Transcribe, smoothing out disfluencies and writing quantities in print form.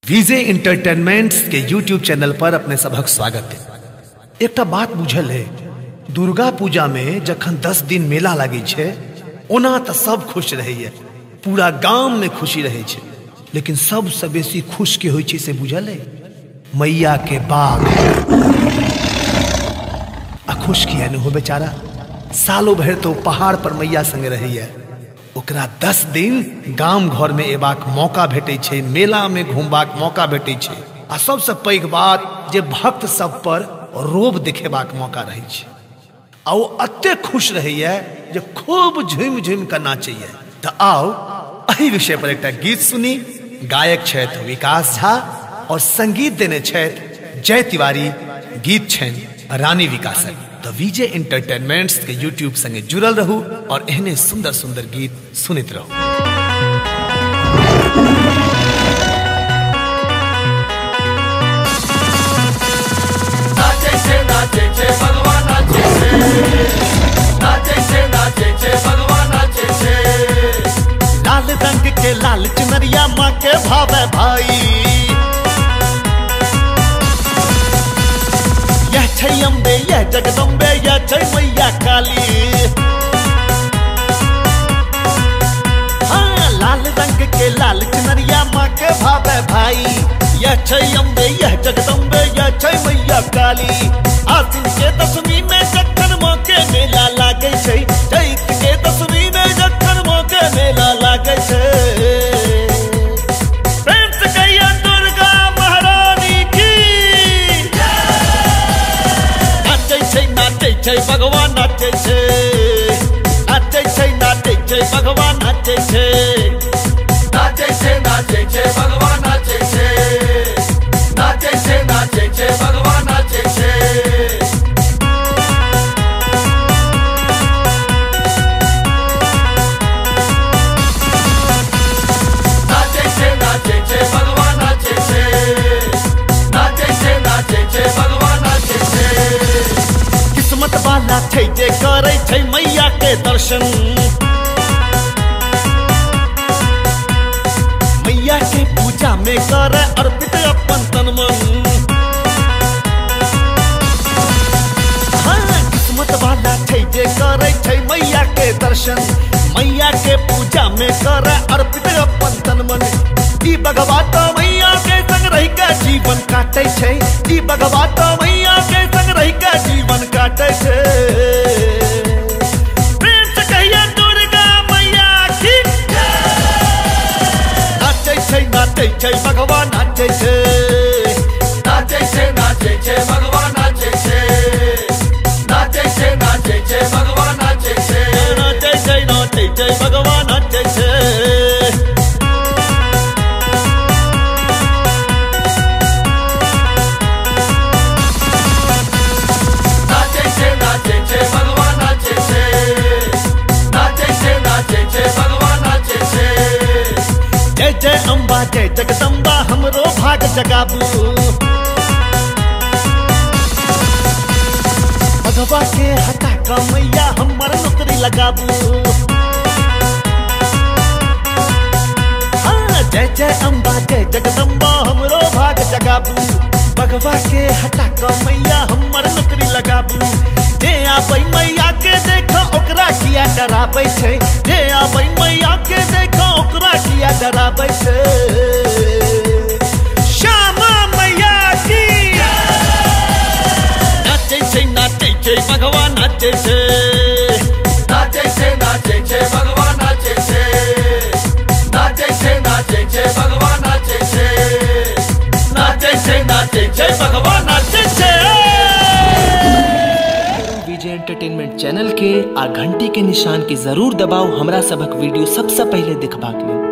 विजय entertainments के YouTube channel पर अपने सबक स्वागत है। एक बात बुझल है, दुर्गा पूजा में जखन 10 दिन मेला लगे छे ओना तो सब खुश रहे, पूरा गांव में खुशी रहे छे, लेकिन सबसे बेसी खुश के होय छे से बुझल है मैया के बाग। खुश किया न हो बेचारा, सालों भर तो पहाड़ पर मैया संग रही है, ओकरा 10 दिन गांव घर में एबाक मौका भेटे छे, मेला में घूमबाक मौका भेटे छे, आ सबसे पैघ बात जे भक्त सब पर रोब देखेबाक मौका रहे छे, आ वो अत्ते खुश रही है जे खूब झूम झूम कर नाचे। तो आओ एही विषय पर एक गीत सुनी। गायक छथि विकास झा और संगीत देने छथि जय तिवारी, गीत छनि रानी विकासक। तो विजय एंटरटेनमेंट्स के यूट्यूब संगे जुड़ल रहू और एहने सुंदर सुंदर गीत सुनित रहू। नाचे छे भगवान नाचे छे, नाचे छे भगवान नाचे छे। लाल रंग के लाल चुनरिया माँ के भावे भाई, यह छै अम्बे यह जगदम्बे यह छै मैया काली। हाँ, लाल रंग के लाल चुनरिया माँ के भावे भाई, यह छै अम्बे यह जगदम्बे यह छै मैया काली। आसिन के 10वीं में जखन मौके मेला लागे छै, चैत के 10वीं में जखन मौके मेला लागे छै। प्रेम से कहिए दुर्गा महारानी की। नाचे छै भगवान नाचे छै, नाचे छै भगवान नाचे छै, नाचे छे भगवान नाचे छे, नाचे छे भगवान नाचे छे। नाचे छे भगवान नाचे छे, नाचे छे भगवान नाचे छे। किस्मत वाला छै जे करे छै मैया के दर्शन, मैया के पूजा में करे अर्पित अपन तन मन। हाँ, किस्मत वाला छै जे करे छै मैया के दर्शन, मैया के पूजा में करे अर्पित अपन तन मन। ई भगवा तो मैया के संग रही के जीवन काटे छै, ई भगवा तो मैया के संग रही के जीवन काटे छै। प्रेम से कहिए दुर्गा मैया की। नाचे छै भगवान नाचे छै, नाचे छे भगवान नाचे छे, नाचे छे भगवान नाचे छे। नाचे छै भगवान नाचे छै। नाचे छे भगवान नाचे छे, नाचे छे भगवान नाचे छे। जय जय अम्बा जय जगदम्बा हमरो भाग जगाबू, भगवा के हटा का मैया हमर नौकरी लगाबू। हाँ, जय जय अम्बा जय जगदम्बा हमरो भाग जगाबू, भगवा के हटा का मैया हमर नौकरी लगाबू। जे आबै मैया के देखो ओकरा किया डराबै छै, जे आबै मैया के देखो ओकरा किया डराबै छै। श्यामा मैया की। नाचे छै भगवान नाचे छै, नाचे छे भगवान नाचे छे, नाचे छे भगवान नाचे छे, नाचे छे भगवान नाचे छे। विजय एंटरटेनमेंट चैनल के आ घंटी के निशान के जरूर दबाओ हमरा सबक वीडियो सबसे पहले दिखबाक लेल।